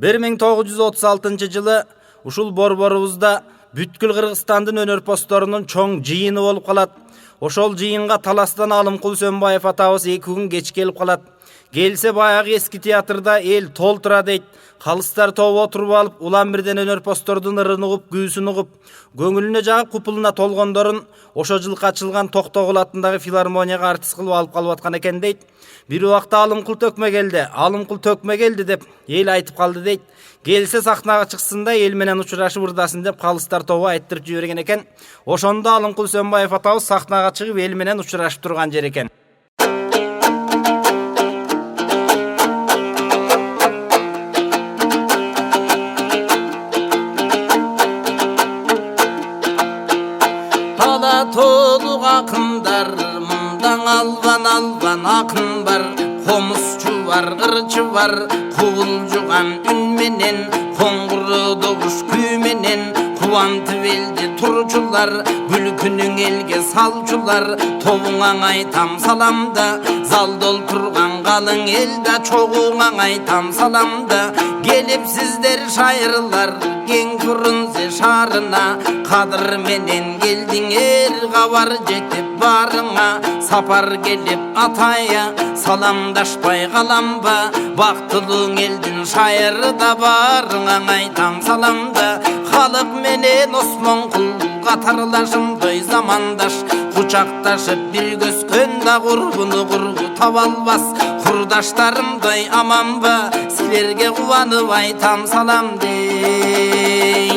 1936-жылы ушул борборубузда бүткүл Кыргызстандын өнөрпоздорунун чоң жыйыны болуп калат. Ошол жыйынга Таластан Алымкул Сөнбаев атабыз 2 күн кеч келип калат. Келсе баягы эски театрда эл толтура дейт. Калыстар тобу отуруп алып, улам бирден өнөрпоздордун ырын угуп, күүсүн угуп, көңүлүнө жагып купулуна толгондорун ошо жылкы ачылган Токтогул атындагы филармонияга артист кылып алып калып аткан экен дейт. Бир убакта Алымкул төкмө келди деп эл айтып калды дейт. Келсе сахнага чыксын да эл менен учурашып ырдасын деп Калыстар тобу айттырып жиберген экен. Ошондо Алымкул Сөнбаев атабыз сахнага чыгып эл менен учурашып турган жер экен. Толук акындар, мындан албан акын бар. Комузчу бар, кырчы бар, куулжуган үн менен, коңгуроо куш күү менен, кубантып элди турчулар, күлкүнүң элге салчулар. Тобуңа айтам саламда, залда олтурган калың элде, чогуңа айтам саламда. Келипсиздер шайырлар, кең Фрунзе шаарына, кадыр менен келдиңер, кабар жетип барыңа. Сапар келип атая, саламдашпай каламба, бактылуу элдин шайырда барыңа айтам саламда. Халык менен Осмонкул катарлашымдай замандаш, кучакташып бир көскөндө курбуну курбу таба албас. Курдаштарымдай аманба, силерге кубанып айтам салам дей.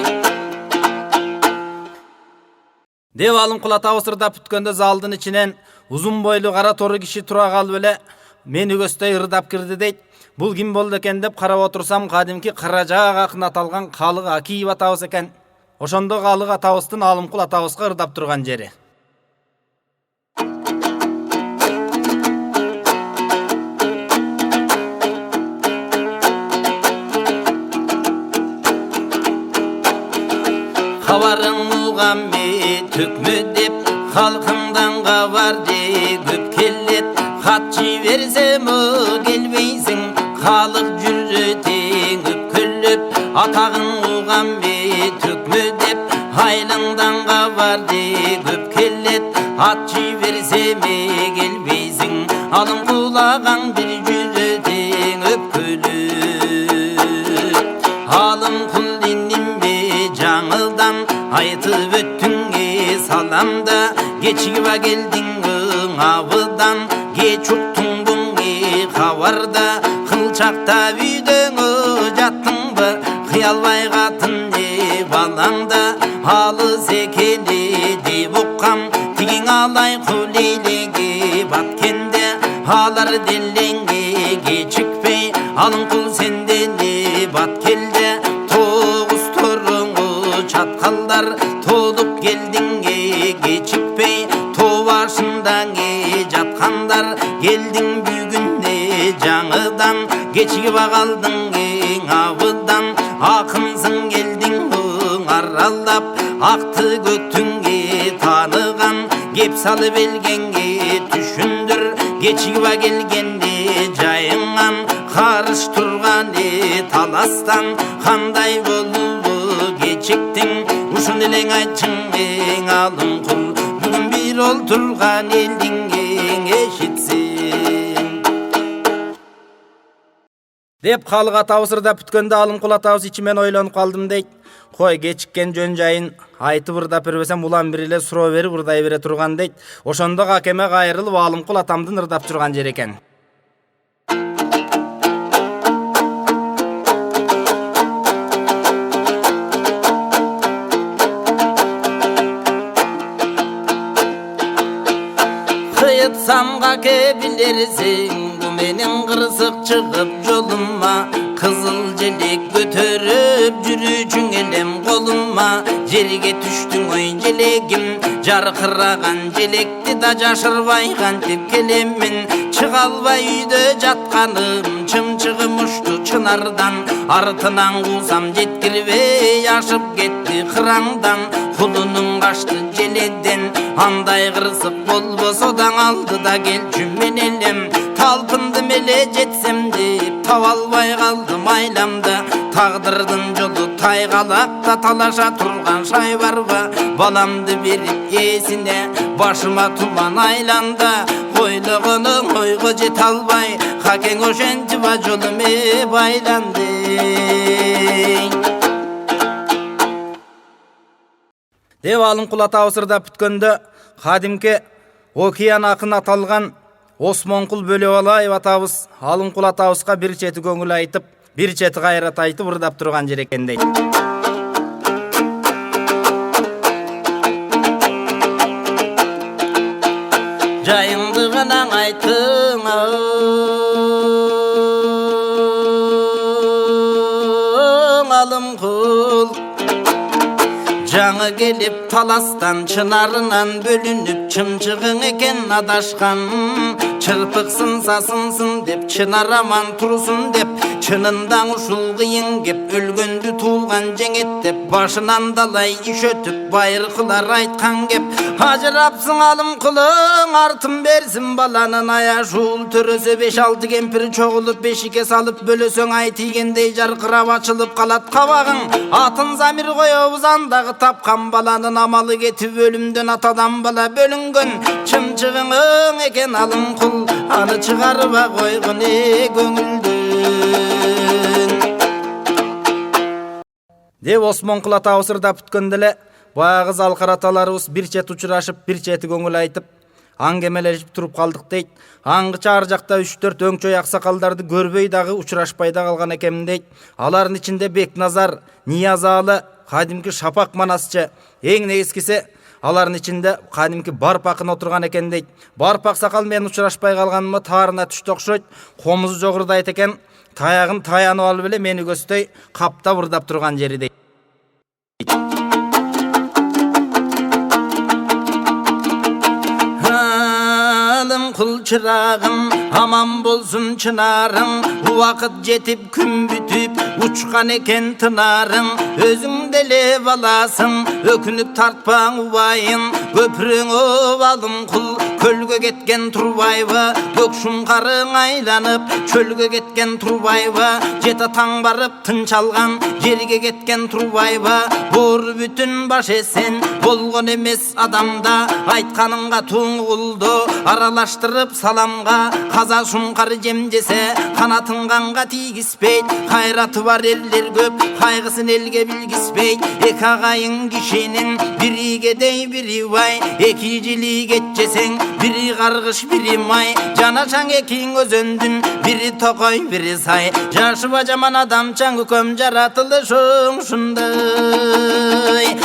Деп Алымкул атабыз ырдап бүткөндө залдын ичинен узун бойлуу кара тору киши тура калып эле мени көздөй ырдап кирди дейт. Бул ким болду экен деп карап отурсам, кадимки Каражаак акын аталган Калык Акиев атабыз экен. Ошондо Калык атабыздын Алымкул атабызга ырдап турган жери. Кабарың угамме төкмө деп, халкыңдан кабар де көп келет. Хат жиберсем келбейсиң, калып жүрөтең өпкөлөп. Атагың угамме төкмө деп, айлыңдан кабар де көп келет. Хат жиберсем келбейсиң, Алымкул агаң бир жүрөтең өпкөлөп. Алымкул жаңылдан айтып өттүңе саламда, кечигиба келдиң абыдан, кеч уктуң буңе кабарда. Кылчакта үйдөңө жаттыңбы, кыялбай катын не балаңда. Алыс экени деп уккам, тигиң алай кулейлеге баткенде. Алар делеңге кечикпей, Алымкул сенден не бат келде. Чаткалдар толуп келдиңге кечикпей, тоо башындан жаткандар. Келдиң бүгүнне жаңыдан, кечигип калдың эң абыдан. Акынсың келдиң аралап, акты көктүңгө таныган. Кеп салып элгенге түшүндүр, кечигип келгенде жайыңан. Карыш турган таластан, кандай болуп кечиктиң, ушун элең айтчың эң Алымкул. Бүгүн бир олтурган элдиң эң эшитсин деп Калык атабыз ырдап бүткөндө Алымкул атабыз ичимен ойлонуп калдым дейт. Кой кечиккен жөн жайын айтып ырдап бербесем, улам бир эле суроо берип ырдай бере турган дейт. Ошондо какеме кайрылып Алымкул атамдын ырдап турган жери экен. Самга кебилерсиң, бу менен кырсык чыгып жолума. Кызыл желек көтөрүп жүрүүчүң элем колума. Жерге түштүң ой желегим, жаркыраган желекти да жашырбай кантип келемин. Чыга албай үйдө жатканым, чымчыгым ушту чынардан. Артынан куусам жеткирбей, ашып кетти кыраңдан. Кулунун качты желеден, андай кырсык болбосо даң алды да келчү мен элем. Талпындым эле жетсем деп, таба албай калдым айламда. Taqdırdın jolu taygalaqta talaşa turgan şay barba. Balamdı berip esine başıma tuman aylanda. Koyluğunun oygu jet albay haken oşenci va jolume baylandı. Dep Алымкул атабыз ырдап бүткөндө кадимки океан акын аталган Осмонкул Бөлөбалаев атабыз Алымкул атабызга бир чети көңүл айтып, бир чети кайрат айтып ырдап турган жер экен дейт. Жайыңды гана айтың Алымкул. Жаңы келіп таластан чынарынан бөлініп чымчығың екен адашқан. Чырпықсын сасынсын деп чынараман тұрсын деп чынындан ұшыл қиын кеп өлгөнді туылған жеңет деп башынан далай иш өтіп байыр қылар айтқан кеп ажырапсың Алымкулың артын берсін баланын ая жуыл төрөсө 5-6 кемпір чоғылып бешике салып бөлөсөң ай тигендей жарқырап açылып қалат қабағың атын замир қойып зандағы тапқан баланын амалы кетіп өлімден атадан бала бөлінген чымчығың екен Алымкул аны чыгарыба койгон көңүлдөн деп Осмонкул атабыз ырдап бүткөндө эле баягы залкар аталарыбыз бир чет учурашып бир чети көңүл айтып аңгемелешип туруп калдык дейт. Аңгыча ар жакта 3-4 өңчөй аксакалдарды көрбөй дагы учурашпай да калган экенмин дейт. Алардын ичинде Бекназар, Ниязалы, кадимки Шапак Манасчы, эң негизгиси алардын ичинде кадимки Барпакын отурган экен дейт. Барпак сакал менен учурашпай калганыма таарына түштү окшойт. Комузу жогурдайт экен. Таягын таянып алып эле мени көздөй каптап ырдап турган жери дейт. Алымкул чырагым аман болсун чынарың убакыт жетип күн бүтүп учкан экен тынарың өзүң деле баласың өкүнүп тартпаң убайын көпүрөңө Алымкул көлгө кеткен турбайбы көк шуңкарың айланып чөлгө кеткен турбайбы жета таң барып тынч алган жерге кеткен турбайбы боор бүтүн баш эсен болгон эмес адамда айтканыңга туңгулду аралаштырып саламга каза шуңкар жемжесе канатын канга тийгизбейт кайраты бар элдер көп кайгысын элге билгизбейт эки агайың кишинин бири кедей бири бай эки жили кетчесең бири каргыш бири май жанашаң экиң өзөндүн бири токой бири сай жашыба жаман адамчаң көкөм жаратылышың ушундай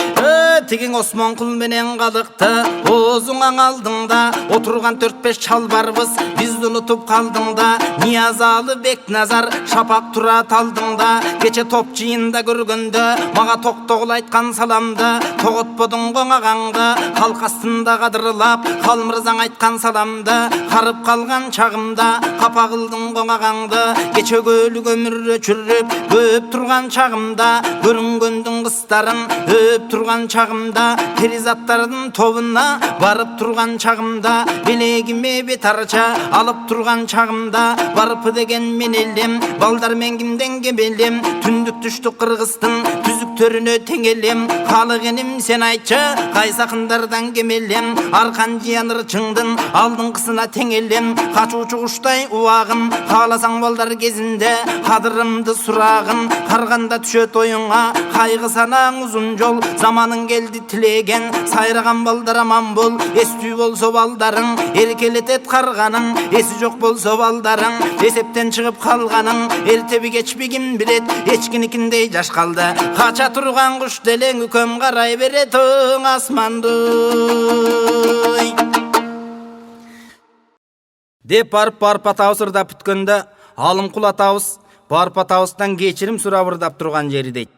тигиң Осмонкул менен калыкты оозуңаң алдыңда отурган 4-5 чалбарбыз бизди унутуп калдыңда Ниязалы Бекназар Шапак турат алдыңда кече топ жыйында көргөндө мага токтогул айткан саламды тоготподуң коңагаңды калк астында кадырлап калмырзаң айткан саламды карып калган чагымда капа кылдың коңагаңды кече көлүк өмүр өчүрүп көп турган чагымда көрүнгөндүң кыстарын өп турган чагымда перизаттардын тобуна барып турган чагымда белегиме бет арча алып турган чагымда барпы деген мен элем балдар мен кимден кемелем түндүк түштүк кыргыздын түзүктөрүнө тең элем калык эним сен айтчы кайсакындардан кемелем аркан жыян ырчыңдын алдыңкысына тең элем качуучу куштай убагым кааласаң балдар кезинде кадырымды сурагын карганда түшөт оюңа кайгы санаң узун жол заманың келди тилеген сайраган балдар аман бол эстүү болсо балдарың эркелетет карганың эси жок болсо балдарың эсептен чыгып калганың эртеби кечпи ким билет эчкиникиндей жаш калды кача турган куш делең үкөм карай берет оң асманды деп барып атабыз ырдап бүткөндө Алымкул атабыз барып атабыздан кечирим сурап ырдап турган жери дейт.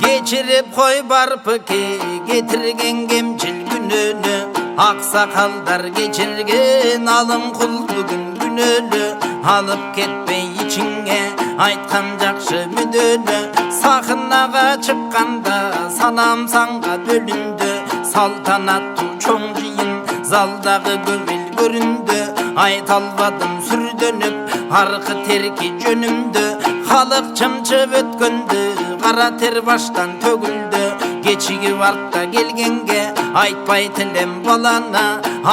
Geçirip koy barpıke getirgen gemçil gününü Aksakaldar geçirgen Alımkul bugün gününü Alıp ketpey içinge aytkan jakşı müdünü Sakınaga çıkkanda sanam sanga bölündü Saltanatlı çoң жыйын залдағы көңіл көрүндü айта албадым сүрдөнүп аркы терки жөнүмдü халык чымчып өткөндü кара тер баштан төгүлдü кечиги артта келгенге айтпай тилем баланы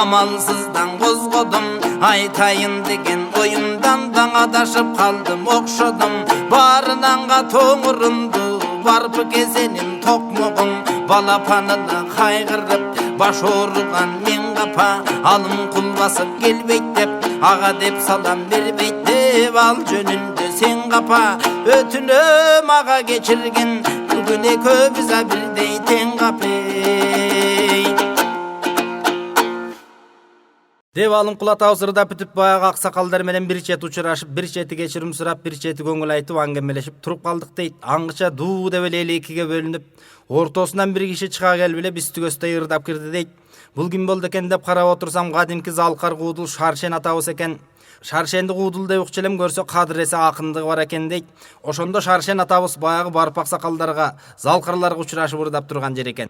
амалсыздан козгодум айтайын деген оюмдан даңадашып калдым окшодум баарынанга тоңурунду барпы кезеним токмогум балапанына кайгырып баш ооруган мен капа алым кул басып келбейт деп ага деп салам бербейт деп ал жөнүндө сен капа өтүнөм ага кечиргин бүгүн экөөбүз бирдей тең капей деп алым кулатабыз ырдап бүтүп баягы аксакалдар менен бир чети учурашып бир чети кечирим сурап бир чети көңүл айтып аңгемелешип туруп калдык дейт. Аңгыча дуу деп эле экиге бөлүнүп ортосунан бир киши чыга келип эле бизди көздөй ырдап кирди дейт. Бул ким болду экен деп карап отурсам кадимки залкар куудул Шаршен атабыз экен. Шаршенди куудул деп укчу элем, көрсө кадыр эсе акындыгы бар экен дейт. Ошондо Шаршен атабыз баягы барып аксакалдарга залкарларга учурашып ырдап турган жер экен.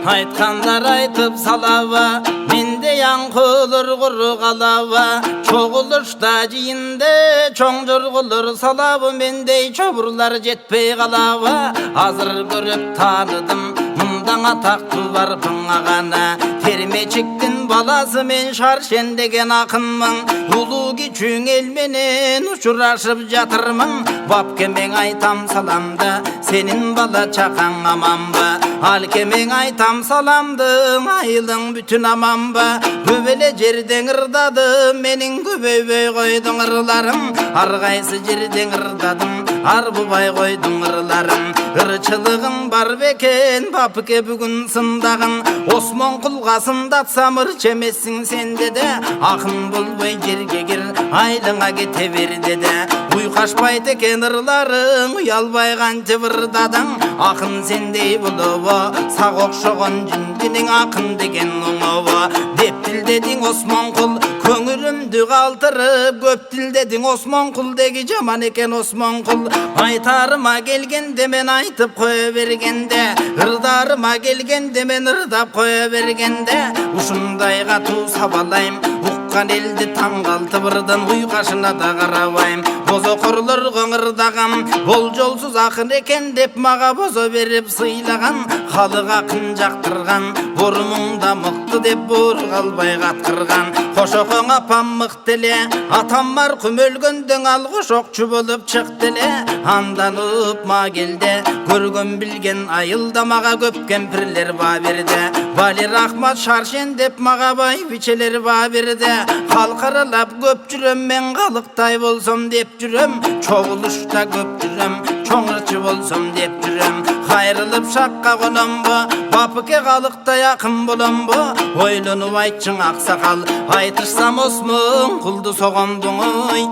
Айтқандар айтып салаба, менде яңқылыр құры қалаба, чоғылышта жиынды, чоң жұрғылыр салабы, мендей чобырлар жетпей қалаба. Азыр көріп таныдым, мұндан атақты бар пыңағана, термечіктің баласы мен Шаршен деген ақынмын, ұлы кичүң елменен ұшырашып жатырмын, бап кемең айтам саламды, сенің бала чақаң аман ба, ал кемең айтам саламды, айылың бүтін аман ба, көбеле жерден ырдады, менің көбейбей қойдың ырларым, арғайсы жерден ырдадым, арбыбай қойдың ырларым, ырчылығың бар бекен, бапыке бүгін сындағын, Осмон құлға сындатсам ырчемесің сенде де, ақын болбай жерге кір, айлыңа кете бер деді, уйқашпайды екен ырларың, уялбай қанчы ырдадың, ақын сендей болуы, сақ оқшоғын жүндінің ақын деген оңуы, деп тілдедің Осмон құл, көңілімді қалтырып, көп тілдедің Осмон құл деги жаман екен Осмон құл, айтарыма келгенде мен айтып қоя бергенде, ырдарыма келгенде мен ырдап қоя бергенде, ушындайға ту сабалайым, уққан елді таңғалтып ырдын, уйқашына да қарабайым, бозо құрлыр қоңырдағам, бол жолсыз ақын екен деп маға бозо беріп сыйлаған, халық ақын жақтырған, бұрымыңда мықты деп бұр қалбай қатқырған, қошоқың апам мықтеле, атам марқұм өлгендің ал қошоқчы болып шықтеле, анданып ма келді, көрген білген айылда маға көп кемпірлер ба берді, Валер Ахмат Шаршен деп маға бай бичелер ба берді, қалқаралап көп жүрем, мен қалықтай болсам деп жүрем, чоғылышта көп жүрем, чоңырчы болсам деп жүрем, қайрылып шаққа қонам ба, бапыке қалықтай ақын болам ба, ойланып айтшың ақсақал, айтышсам Осмон құлды соғамдың ой.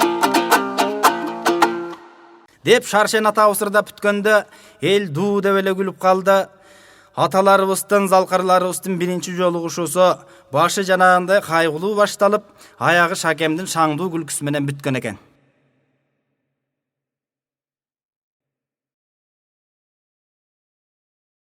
Деп Шаршен атабыз ырдап бүткөндө эл дуу деп эле күлүп калды. Аталарыбыздын, залкарларыбыздын биринчи жолугушуусу башы жанагындай кайгылуу башталып, аягы Шакемдин шаңдуу күлкүсү менен бүткөн экен.